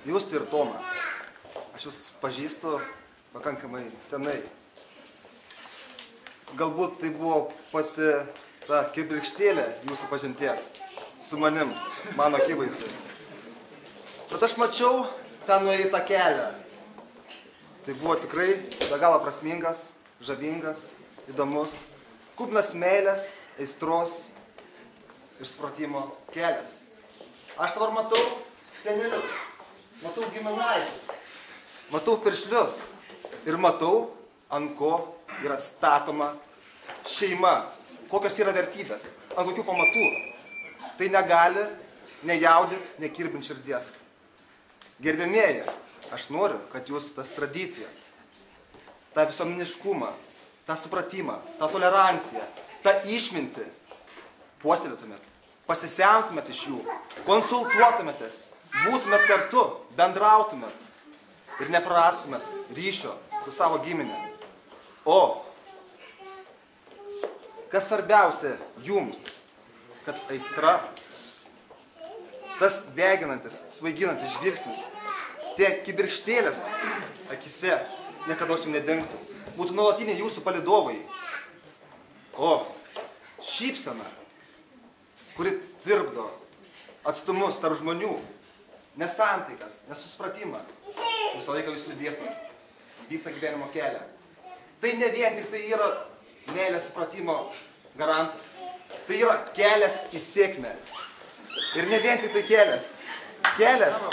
jūs ir Tomą. Aš jūs pažįstu pakankamai senai. Galbūt tai buvo pati ta kibirkštėlė jūsų pažinties su manim, mano akivaizdai. Bet aš mačiau ten nueitą kelią. Tai buvo tikrai be galo prasmingas, žavingas, įdomus, kupinas meilės, aistros ir supratimo kelias. Aš dabar matau senelius, matau giminaičius, matau piršlius ir matau, ant ko yra statoma šeima, kokios yra vertybės, ant kokių pamatų. Tai negali nejaudinti, nekirbinti širdies. Gerbiamieji, aš noriu, kad jūs tas tradicijas, tą visuomeniškumą, tą supratimą, tą toleranciją, tą išmintį puoselėtumėt, pasisemtumėt iš jų, konsultuotumėtės, būtumėt kartu, bendrautumėt ir neprarastumėt ryšio su savo giminė. O kas svarbiausia jums, kad aistra, tas deginantis, svaiginantis žvilgsnis, tie kibirkštėlės akise niekada jums nedingtų, būtų nuolatiniai jūsų palydovai. O šypsena, kuri tirpdo atstumus tarp žmonių, nesantaikas, nesusipratimą, visą laiką jūs lydėtų visą gyvenimo kelią. Tai ne vien tik tai yra meilės supratimo garantas. Tai yra kelias į sėkmę. Ir ne vien tik tai kelias. Kelias.